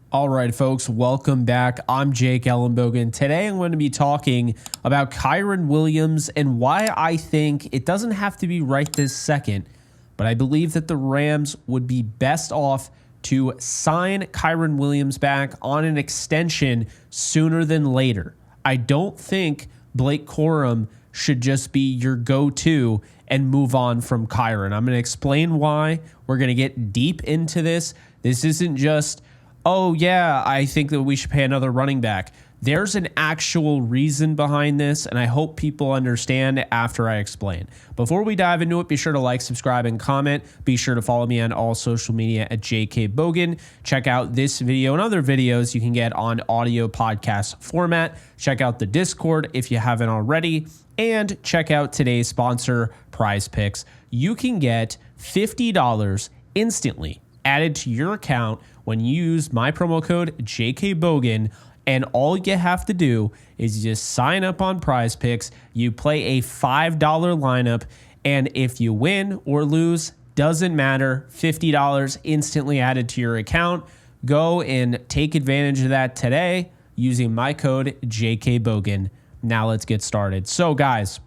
All right, folks, welcome back. I'm Jake ELLENBOGEN. Today I'm going to be talking about Kyren Williams and why I think it doesn't have to be right this second, but I believe that the Rams would be best off to sign Kyren Williams back on an extension sooner than later. I don't think Blake Corum should just be your go-to and move on from Kyren. I'm going to explain why. We're going to get deep into this. This isn't just, oh yeah, I think that we should pay another running back. There's an actual reason behind this, and I hope people understand after I explain. Before we dive into it, be sure to like, subscribe, and comment. Be sure to follow me on all social media at JKBogan. Check out this video and other videos you can get on audio podcast format. Check out the Discord if you haven't already, and check out today's sponsor, Prize Picks. You can get $50 instantly added to your account when you use my promo code JKBogan, and all you have to do is just sign up on Prize Picks. You play a $5 lineup, and if you win or lose, doesn't matter, $50 instantly added to your account. Go and take advantage of that today using my code JKBogan. Now let's get started. So guys,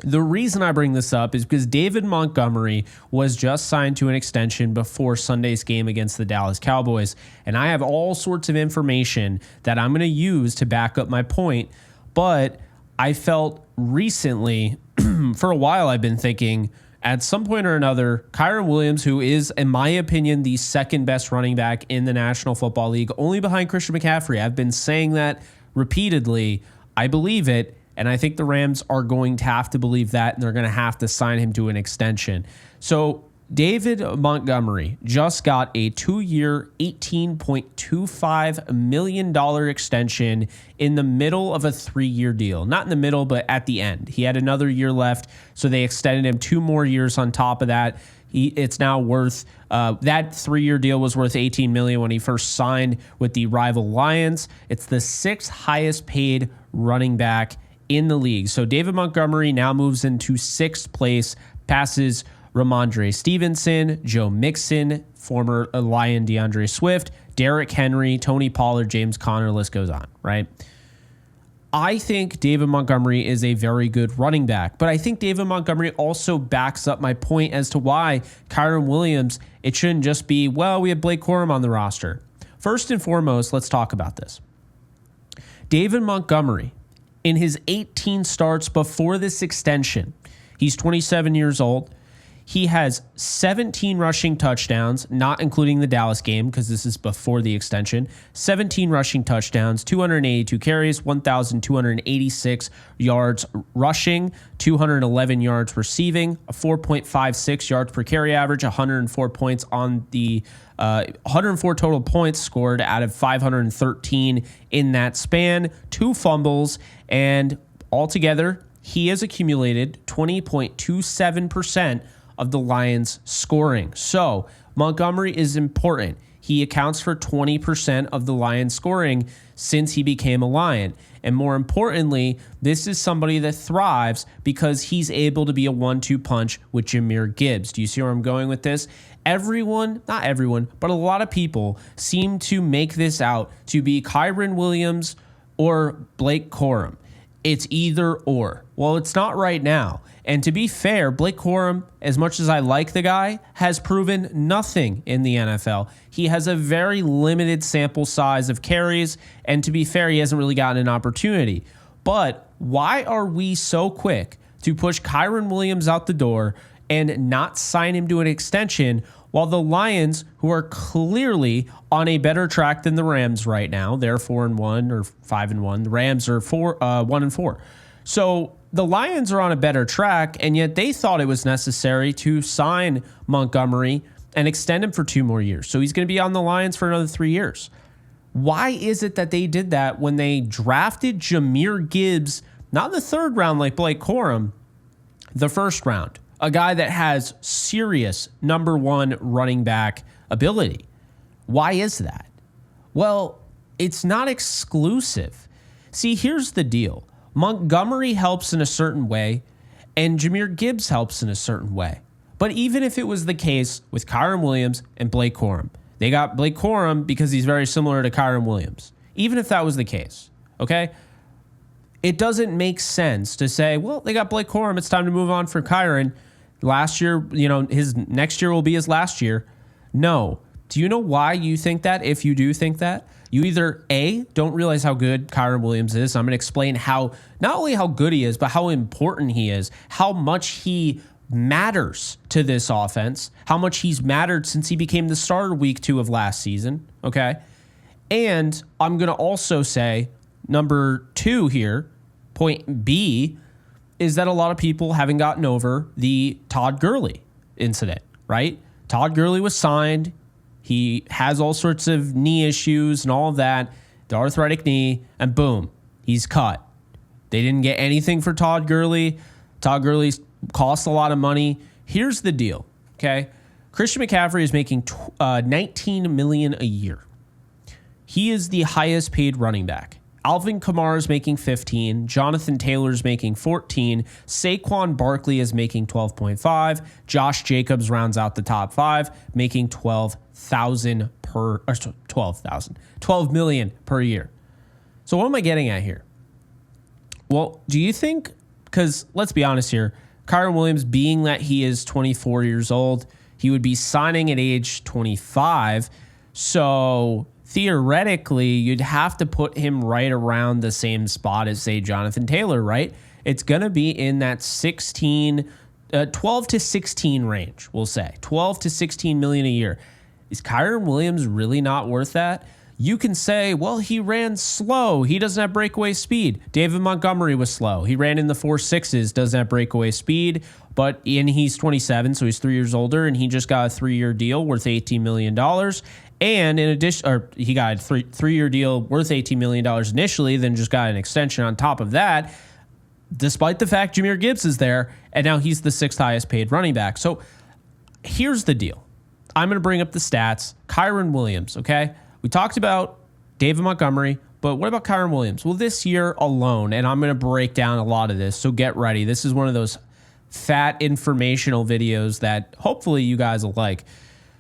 the reason I bring this up is because David Montgomery was just signed to an extension before Sunday's game against the Dallas Cowboys, and I have all sorts of information that I'm going to use to back up my point, but I felt recently, for a while I've been thinking, at some point or another, Kyren Williams, who is, in my opinion, the second best running back in the National Football League, only behind Christian McCaffrey. I've been saying that repeatedly. I believe it. And I think the Rams are going to have to believe that, and they're going to have to sign him to an extension. So David Montgomery just got a 2-year, $18.25 million extension in the middle of a 3-year deal. Not in the middle, but at the end. He had another year left, so they extended him 2 more years on top of that. It's now worth, that 3-year deal was worth $18 million when he first signed with the rival Lions. It's the 6th highest paid running back in the league. So David Montgomery now moves into 6th place, passes Ramondre Stevenson, Joe Mixon, former Lion DeAndre Swift, Derrick Henry, Tony Pollard, James Conner, list goes on, right? I think David Montgomery is a very good running back, but I think David Montgomery also backs up my point as to why Kyren Williams, it shouldn't just be, well, we have Blake Corum on the roster. First and foremost, let's talk about this. David Montgomery, in his 18 starts before this extension, he's 27 years old. He has 17 rushing touchdowns, not including the Dallas game because this is before the extension. 17 rushing touchdowns, 282 carries, 1,286 yards rushing, 211 yards receiving, a 4.56 yards per carry average, 104 points on the 104 total points scored out of 513 in that span, 2 fumbles, and altogether he has accumulated 20.27% of the Lions' scoring. So Montgomery is important. He accounts for 20% of the Lions' scoring since he became a Lion. And more importantly, this is somebody that thrives because he's able to be a 1-2 punch with Jahmyr Gibbs. Do you see where I'm going with this? Everyone, not everyone, but a lot of people seem to make this out to be Kyren Williams or Blake Corum. It's either or. Well, it's not right now. And to be fair, Blake Corum, as much as I like the guy, has proven nothing in the NFL. He has a very limited sample size of carries, and to be fair, he hasn't really gotten an opportunity. But why are we so quick to push Kyren Williams out the door and not sign him to an extension while the Lions, who are clearly on a better track than the Rams right now, they're 4-1 or 5-1. The Rams are 1-4. So the Lions are on a better track, and yet they thought it was necessary to sign Montgomery and extend him for 2 more years. So he's going to be on the Lions for another 3 years. Why is it that they did that when they drafted Jahmyr Gibbs, not in the 3rd round like Blake Corum, the 1st round? A guy that has serious number 1 running back ability. Why is that? Well, it's not exclusive. See, here's the deal. Montgomery helps in a certain way, and Jahmyr Gibbs helps in a certain way. But even if it was the case with Kyren Williams and Blake Corum, They got Blake Corum because he's very similar to Kyren Williams. Even if that was the case, okay? It doesn't make sense to say, well, they got Blake Corum, it's time to move on for Kyren. Last year, his next year will be his last year. No. Do you know why you think that, if you do think that? You either, A, don't realize how good Kyren Williams is. I'm going to explain how, not only how good he is, but how important he is, how much he matters to this offense, how much he's mattered since he became the starter week 2 of last season, okay? And I'm going to also say, number 2 here, point B, is that a lot of people haven't gotten over the Todd Gurley incident, right? Todd Gurley was signed. He has all sorts of knee issues and all of that, the arthritic knee, and boom, he's cut. They didn't get anything for Todd Gurley. Todd Gurley costs a lot of money. Here's the deal, okay? Christian McCaffrey is making $19 million a year. He is the highest paid running back. Alvin Kamara is making 15. Jonathan Taylor is making 14. Saquon Barkley is making 12.5. Josh Jacobs rounds out the top 5, making $12 million per year. So what am I getting at here? Well, do you think, because let's be honest here, Kyren Williams, being that he is 24 years old, he would be signing at age 25. So theoretically, you'd have to put him right around the same spot as, say, Jonathan Taylor, right? It's going to be in that 12 to 16 range, we'll say. 12 to 16 million a year. Is Kyren Williams really not worth that? You can say, well, he ran slow. He doesn't have breakaway speed. David Montgomery was slow. He ran in the 4.6s, doesn't have breakaway speed, and he's 27, so he's 3 years older, and he just got a 3-year deal worth $18 million. And in addition, he got a three-year deal worth $18 million initially, then just got an extension on top of that, despite the fact Jahmyr Gibbs is there, and now he's the 6th highest paid running back. So here's the deal. I'm going to bring up the stats. Kyren Williams, okay? We talked about David Montgomery, but what about Kyren Williams? Well, this year alone, and I'm going to break down a lot of this, so get ready. This is one of those fat informational videos that hopefully you guys will like.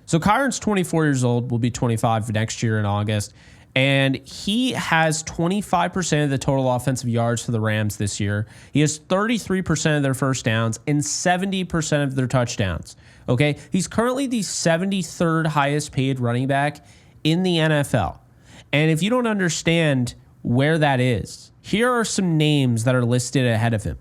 So Kyren's 24 years old, will be 25 next year in August, and he has 25% of the total offensive yards for the Rams this year. He has 33% of their first downs and 70% of their touchdowns. Okay, he's currently the 73rd highest paid running back in the NFL. And if you don't understand where that is, here are some names that are listed ahead of him.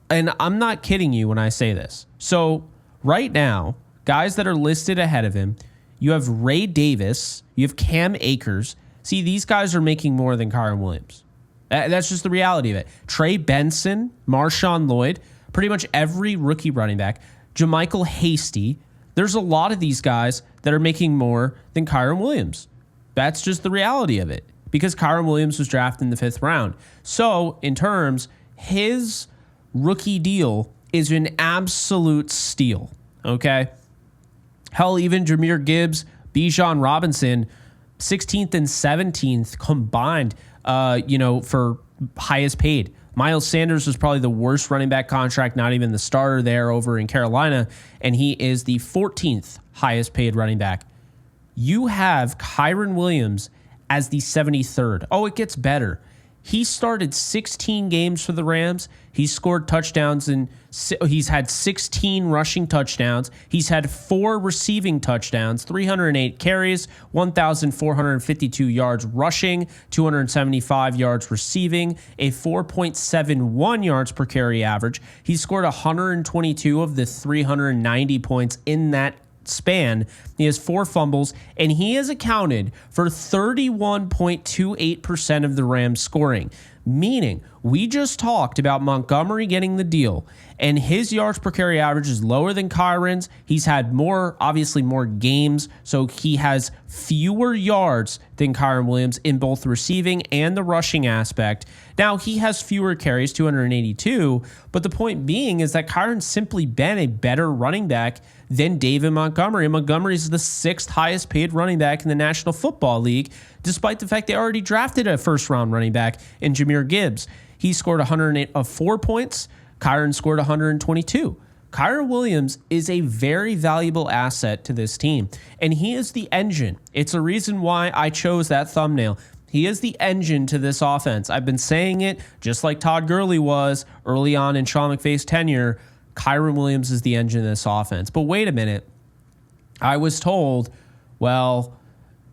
And I'm not kidding you when I say this. So right now, guys that are listed ahead of him, you have Ray Davis, you have Cam Akers. See, these guys are making more than Kyren Williams. That's just the reality of it. Trey Benson, Marshawn Lloyd, pretty much every rookie running back, JaMychal Hasty. There's a lot of these guys that are making more than Kyren Williams. That's just the reality of it, because Kyren Williams was drafted in the 5th round. So in terms, his rookie deal is an absolute steal, okay? Hell, even Jahmyr Gibbs, Bijan Robinson, 16th and 17th combined, for highest paid. Miles Sanders was probably the worst running back contract, not even the starter there over in Carolina, and he is the 14th highest paid running back. You have Kyren Williams as the 73rd. Oh, it gets better. He started 16 games for the Rams. He's scored touchdowns, and he's had 16 rushing touchdowns. He's had 4 receiving touchdowns, 308 carries, 1,452 yards rushing, 275 yards receiving, a 4.71 yards per carry average. He scored 122 of the 390 points in that span. He has 4 fumbles, and he has accounted for 31.28% of the Rams scoring. Meaning, we just talked about Montgomery getting the deal, and his yards per carry average is lower than Kyren's. He's had obviously more games, so he has fewer yards than Kyren Williams in both the receiving and the rushing aspect. Now, he has fewer carries, 282, but the point being is that Kyren's simply been a better running back than David Montgomery. And Montgomery is the 6th highest paid running back in the National Football League, despite the fact they already drafted a first-round running back in Jahmyr Gibbs. He scored 104 points. Kyren scored 122. Kyren Williams is a very valuable asset to this team, and he is the engine. It's a reason why I chose that thumbnail. He is the engine to this offense. I've been saying it just like Todd Gurley was early on in Sean McVay's tenure. Kyren Williams is the engine of this offense. But wait a minute. I was told, well,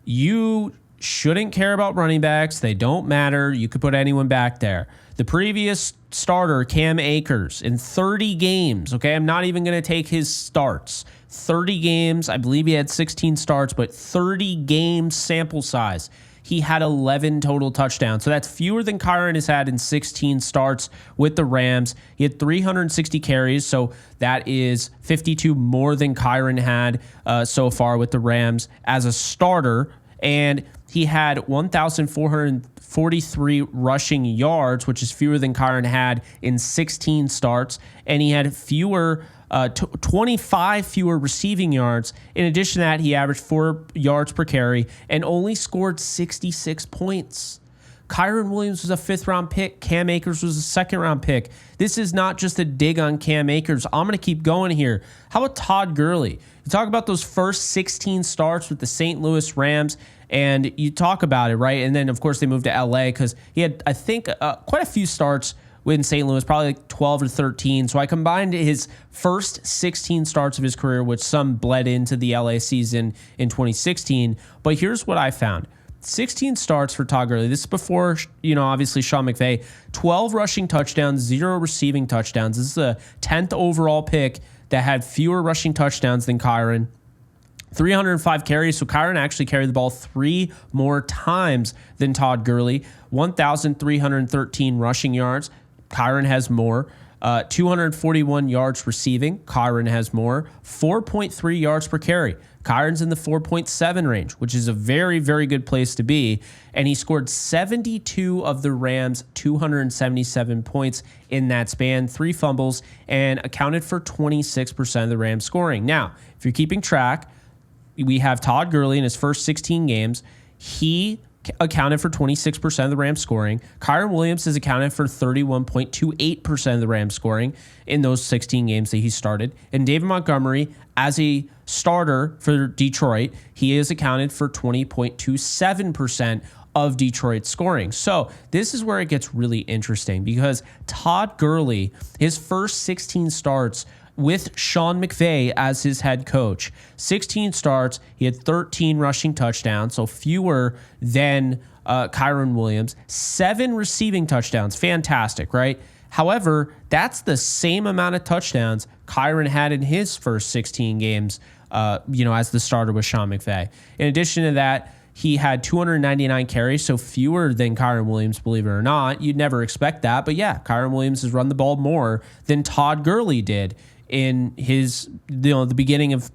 you shouldn't care about running backs. They don't matter. You could put anyone back there. The previous starter, Cam Akers, in 30 games, okay, I'm not even going to take his starts. 30 games, I believe he had 16 starts, but 30 games sample size. He had 11 total touchdowns. So that's fewer than Kyren has had in 16 starts with the Rams. He had 360 carries, so that is 52 more than Kyren had so far with the Rams as a starter. And he had 1,443 rushing yards, which is fewer than Kyren had in 16 starts. And he had 25 fewer receiving yards. In addition to that, he averaged 4 yards per carry and only scored 66 points. Kyren Williams was a 5th-round pick. Cam Akers was a 2nd-round pick. This is not just a dig on Cam Akers. I'm going to keep going here. How about Todd Gurley? You talk about those first 16 starts with the St. Louis Rams, and you talk about it, right? And then, of course, they moved to L.A. because he had, I think, quite a few starts in St. Louis, probably like 12 or 13. So I combined his first 16 starts of his career, which some bled into the LA season in 2016. But here's what I found. 16 starts for Todd Gurley. This is before, obviously Sean McVay. 12 rushing touchdowns, 0 receiving touchdowns. This is a 10th overall pick that had fewer rushing touchdowns than Kyren. 305 carries, so Kyren actually carried the ball 3 more times than Todd Gurley. 1,313 rushing yards. Kyren has more. 241 yards receiving. Kyren has more. 4.3 yards per carry. Kyren's in the 4.7 range, which is a very, very good place to be. And he scored 72 of the Rams' 277 points in that span, 3 fumbles, and accounted for 26% of the Rams scoring. Now, if you're keeping track, we have Todd Gurley in his first 16 games. He accounted for 26% of the Rams scoring. Kyren Williams has accounted for 31.28% of the Rams scoring in those 16 games that he started. And David Montgomery, as a starter for Detroit, he has accounted for 20.27% of Detroit's scoring. So this is where it gets really interesting because Todd Gurley, his first 16 starts with Sean McVay as his head coach. 16 starts, he had 13 rushing touchdowns, so fewer than Kyren Williams. 7 receiving touchdowns, fantastic, right? However, that's the same amount of touchdowns Kyren had in his first 16 games, as the starter with Sean McVay. In addition to that, he had 299 carries, so fewer than Kyren Williams, believe it or not. You'd never expect that, but yeah, Kyren Williams has run the ball more than Todd Gurley did in his, the beginning of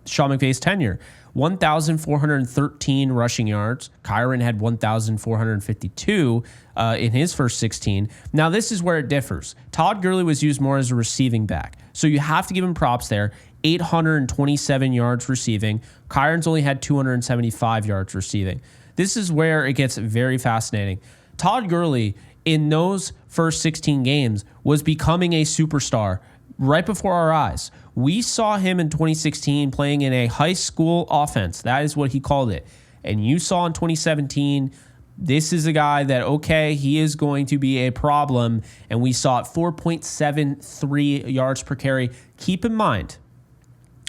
Sean McVay's tenure. 1,413 rushing yards. Kyren had 1,452 in his first 16. Now, this is where it differs. Todd Gurley was used more as a receiving back, so you have to give him props there. 827 yards receiving. Kyren's only had 275 yards receiving. This is where it gets very fascinating. Todd Gurley, in those first 16 games, was becoming a superstar right before our eyes. We saw him in 2016 playing in a high school offense. That is what he called it. And you saw in 2017, this is a guy that, okay, he is going to be a problem. And we saw it 4.73 yards per carry. Keep in mind,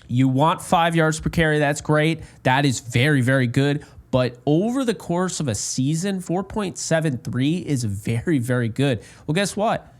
you want 5 yards per carry. That's great. That is very, very good. But over the course of a season, 4.73 is very, very good. Well, guess what?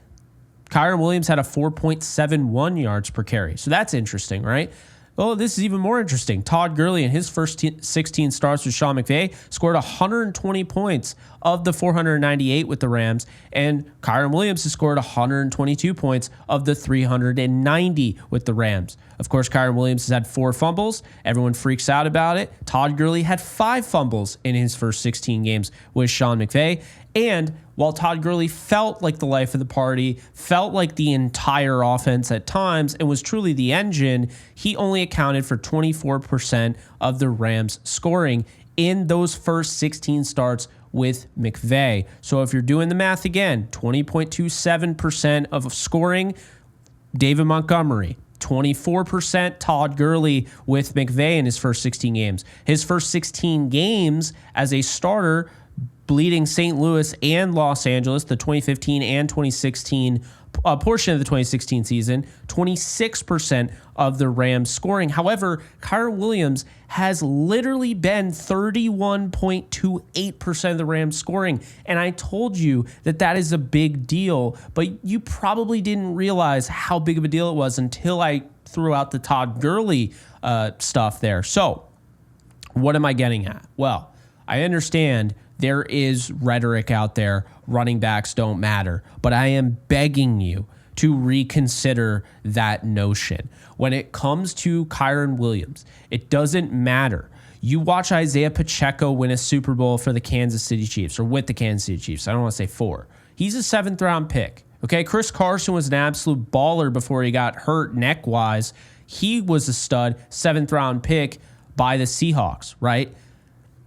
Kyren Williams had a 4.71 yards per carry. So that's interesting, right? Oh, this is even more interesting. Todd Gurley in his first 16 starts with Sean McVay scored 120 points of the 498 with the Rams, and Kyren Williams has scored 122 points of the 390 with the Rams. Of course, Kyren Williams has had 4 fumbles. Everyone freaks out about it. Todd Gurley had 5 fumbles in his first 16 games with Sean McVay. And while Todd Gurley felt like the life of the party, felt like the entire offense at times, and was truly the engine, he only accounted for 24% of the Rams' scoring in those first 16 starts with McVay. So if you're doing the math again, 20.27% of scoring, David Montgomery. 24% Todd Gurley with McVay in his first 16 games. His first 16 games as a starter, bleeding St. Louis and Los Angeles, the 2015 and 2016 portion of the 2016 season, 26% of the Rams scoring. However, Kyren Williams has literally been 31.28% of the Rams scoring. And I told you that that is a big deal, but you probably didn't realize how big of a deal it was until I threw out the Todd Gurley stuff there. So what am I getting at? Well, I understand there is rhetoric out there, running backs don't matter, but I am begging you to reconsider that notion. When it comes to Kyren Williams, it doesn't matter. You watch Isaiah Pacheco win a Super Bowl for the Kansas City Chiefs, or with the Kansas City Chiefs. I don't want to say for. He's a 7th round pick. Okay, Chris Carson was an absolute baller before he got hurt neck-wise. He was a stud, 7th round pick by the Seahawks, right?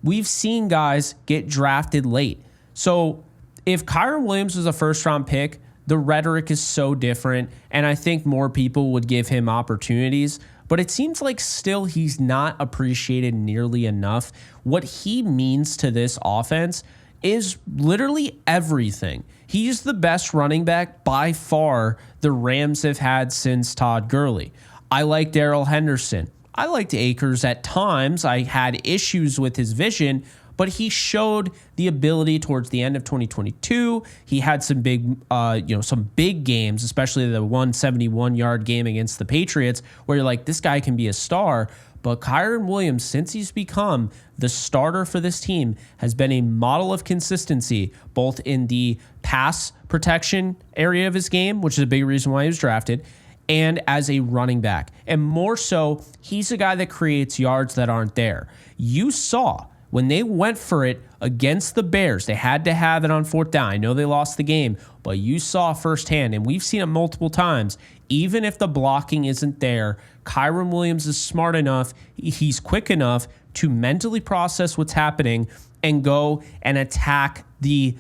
We've seen guys get drafted late. So if Kyren Williams was a 1st round pick, the rhetoric is so different, and I think more people would give him opportunities. But it seems like still he's not appreciated nearly enough. What he means to this offense is literally everything. He's the best running back by far the Rams have had since Todd Gurley. I like Darrell Henderson. I liked Akers at times. I had issues with his vision, but he showed the ability towards the end of 2022. He had some big, some big games, especially the 171-yard game against the Patriots, where you're like, this guy can be a star. But Kyren Williams, since he's become the starter for this team, has been a model of consistency, both in the pass protection area of his game, which is a big reason why he was drafted, and as a running back. And more so, he's a guy that creates yards that aren't there. You saw when they went for it against the Bears, they had to have it on 4th down. I know they lost the game, but you saw firsthand, and we've seen it multiple times, even if the blocking isn't there, Kyren Williams is smart enough, he's quick enough to mentally process what's happening and go and attack the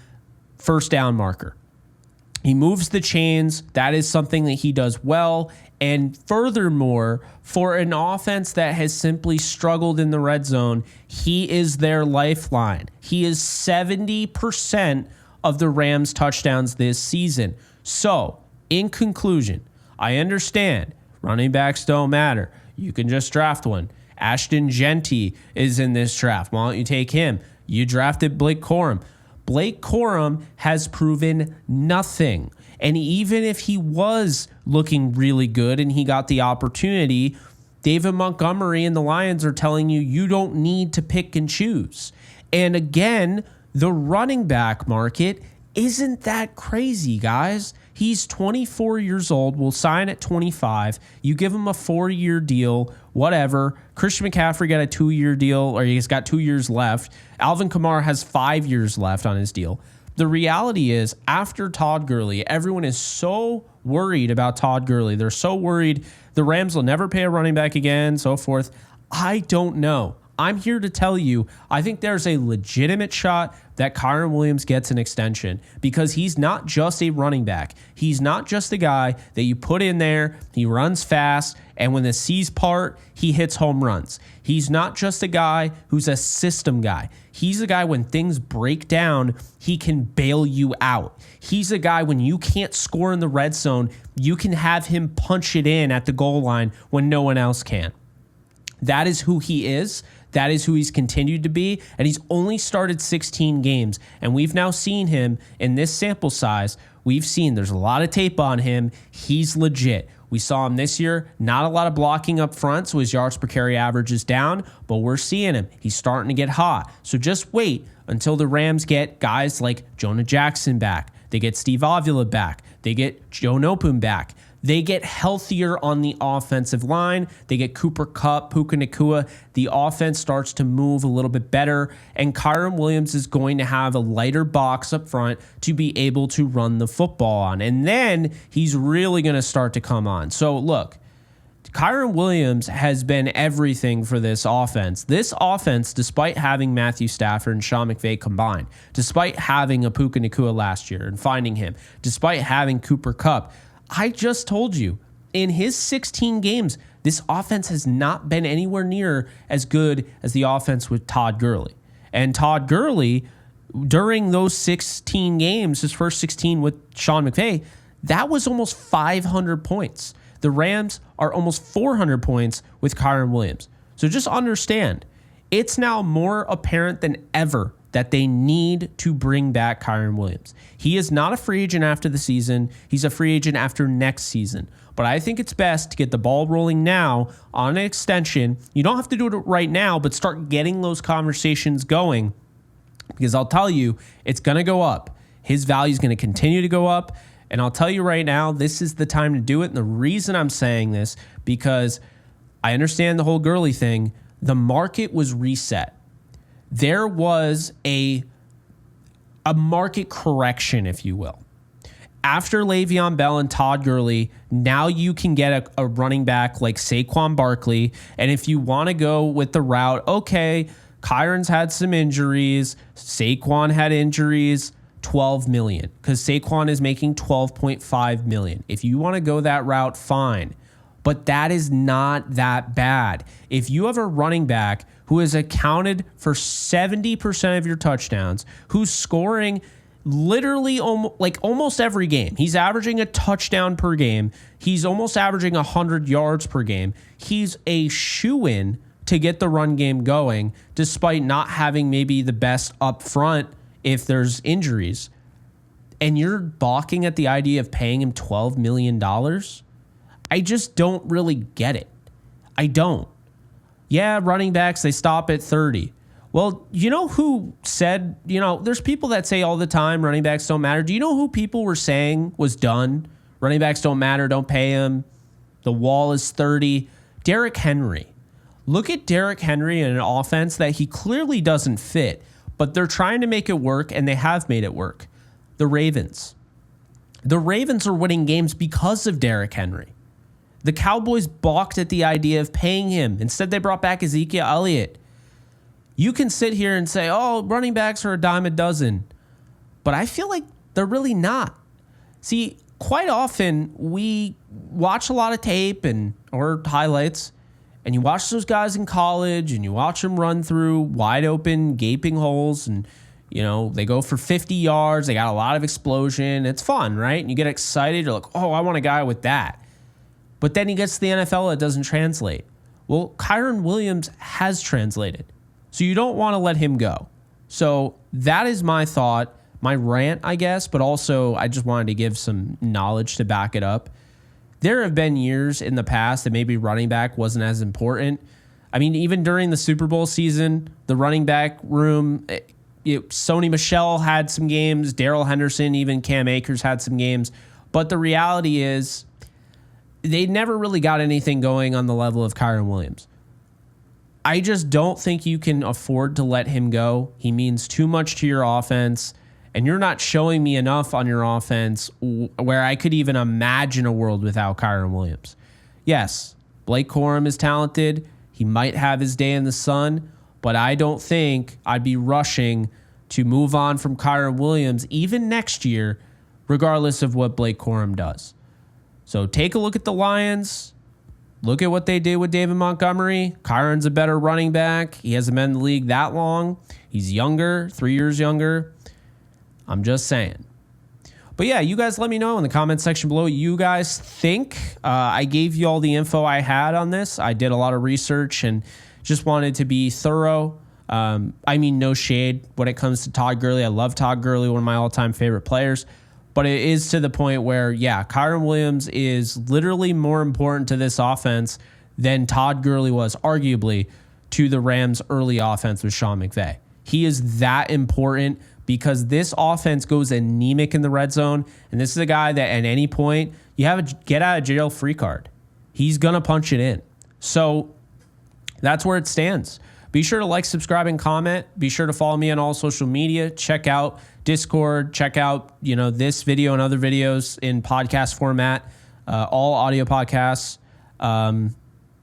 1st down marker. He moves the chains. That is something that he does well. And furthermore, for an offense that has simply struggled in the red zone, he is their lifeline. He is 70% of the Rams' touchdowns this season. So, in conclusion, I understand running backs don't matter. You can just draft one. Ashton Genty is in this draft. Why don't you take him? You drafted Blake Corum. Blake Corum has proven nothing. And even if he was looking really good and he got the opportunity, David Montgomery and the Lions are telling you, you don't need to pick and choose. And again, the running back market isn't that crazy, guys. He's 24 years old, will sign at 25. You give him a 4-year deal, whatever. Christian McCaffrey got a 2-year deal, or he's got 2 years left. Alvin Kamara has 5 years left on his deal. The reality is, after Todd Gurley, everyone is so worried about Todd Gurley. They're so worried the Rams will never pay a running back again, so forth. I don't know. I'm here to tell you, I think there's a legitimate shot that Kyren Williams gets an extension, because he's not just a running back. He's not just a guy that you put in there, he runs fast, and when the seas part, he hits home runs. He's not just a guy who's a system guy. He's a guy when things break down, he can bail you out. He's a guy when you can't score in the red zone, you can have him punch it in at the goal line when no one else can. That is who he is. That is who he's continued to be, and he's only started 16 games, and we've now seen him in this sample size. We've seen there's a lot of tape on him. He's legit. We saw him this year, not a lot of blocking up front, so his yards per carry average is down, but we're seeing him. He's starting to get hot. So just wait until the Rams get guys like Jonah Jackson back. They get Steve Avila back. They get Joe Nopum back. They get healthier on the offensive line. They get Cooper Kupp, Puka Nacua. The offense starts to move a little bit better, and Kyren Williams is going to have a lighter box up front to be able to run the football on. And then he's really going to start to come on. So look, Kyren Williams has been everything for this offense. This offense, despite having Matthew Stafford and Sean McVay combined, despite having a Puka Nacua last year and finding him, despite having Cooper Kupp, I just told you, in his 16 games, this offense has not been anywhere near as good as the offense with Todd Gurley. And Todd Gurley, during those 16 games, his first 16 with Sean McVay, that was almost 500 points. The Rams are almost 400 points with Kyren Williams. So just understand, it's now more apparent than ever that they need to bring back Kyren Williams. He is not a free agent after the season. He's a free agent after next season. But I think it's best to get the ball rolling now on an extension. You don't have to do it right now, but start getting those conversations going, because I'll tell you, it's going to go up. His value is going to continue to go up. And I'll tell you right now, this is the time to do it. And the reason I'm saying this, because I understand the whole Gurley thing. The market was reset. There was a market correction, if you will. After Le'Veon Bell and Todd Gurley, now you can get a running back like Saquon Barkley. And if you want to go with the route, okay, Kyren's had some injuries, Saquon had injuries, $12 million, because Saquon is making $12.5 million. If you want to go that route, fine. But that is not that bad. If you have a running back who has accounted for 70% of your touchdowns, who's scoring literally almost every game, he's averaging a touchdown per game, he's almost averaging 100 yards per game, he's a shoo-in to get the run game going, despite not having maybe the best up front if there's injuries. And you're balking at the idea of paying him $12 million? I just don't really get it. I don't. Yeah, running backs, they stop at 30. Well, you know who said, there's people that say all the time running backs don't matter. Do you know who people were saying was done? Running backs don't matter, don't pay him. The wall is 30. Derrick Henry. Look at Derrick Henry in an offense that he clearly doesn't fit, but they're trying to make it work, and they have made it work. The Ravens. The Ravens are winning games because of Derrick Henry. The Cowboys balked at the idea of paying him. Instead, they brought back Ezekiel Elliott. You can sit here and say, oh, running backs are a dime a dozen. But I feel like they're really not. See, quite often we watch a lot of tape or highlights, and you watch those guys in college, and you watch them run through wide open, gaping holes, and they go for 50 yards. They got a lot of explosion. It's fun, right? And you get excited. You're like, oh, I want a guy with that. But then he gets to the NFL, it doesn't translate. Well, Kyren Williams has translated. So you don't want to let him go. So that is my thought, my rant, I guess, but also I just wanted to give some knowledge to back it up. There have been years in the past that maybe running back wasn't as important. I mean, even during the Super Bowl season, the running back room, Sony Michel had some games, Darrell Henderson, even Cam Akers had some games. But the reality is, they never really got anything going on the level of Kyren Williams. I just don't think you can afford to let him go. He means too much to your offense, and you're not showing me enough on your offense where I could even imagine a world without Kyren Williams. Yes, Blake Corum is talented. He might have his day in the sun, but I don't think I'd be rushing to move on from Kyren Williams even next year, regardless of what Blake Corum does. So take a look at the Lions. Look at what they did with David Montgomery. Kyren's a better running back. He hasn't been in the league that long. He's younger, 3 years younger. I'm just saying. But yeah, you guys let me know in the comment section below what you guys think. I gave you all the info I had on this. I did a lot of research and just wanted to be thorough. I mean, no shade when it comes to Todd Gurley. I love Todd Gurley, one of my all-time favorite players. But it is to the point where, yeah, Kyren Williams is literally more important to this offense than Todd Gurley was, arguably, to the Rams' early offense with Sean McVay. He is that important because this offense goes anemic in the red zone, and this is a guy that at any point, you have a get-out-of-jail-free card. He's going to punch it in. So that's where it stands. Be sure to like, subscribe, and comment. Be sure to follow me on all social media. Check out Discord. Check out, this video and other videos in podcast format, all audio podcasts. And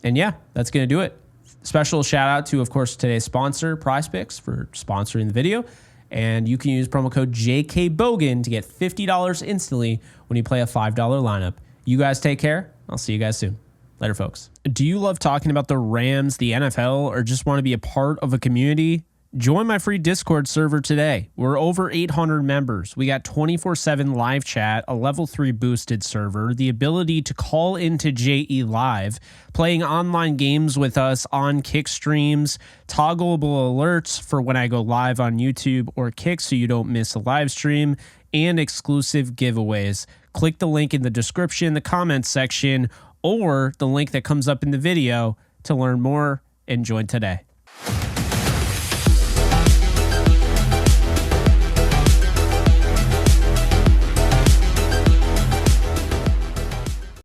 yeah, that's going to do it. Special shout out to, of course, today's sponsor, PrizePicks, for sponsoring the video. And you can use promo code JKBogan to get $50 instantly when you play a $5 lineup. You guys take care. I'll see you guys soon. Later, folks. Do you love talking about the Rams, the NFL, or just want to be a part of a community? Join my free Discord server today. We're over 800 members. We got 24/7 live chat, a level 3 boosted server, the ability to call into JE Live, playing online games with us on Kick streams, toggleable alerts for when I go live on YouTube or Kick so you don't miss a live stream, and exclusive giveaways. Click the link in the description, the comments section, or the link that comes up in the video to learn more and join today.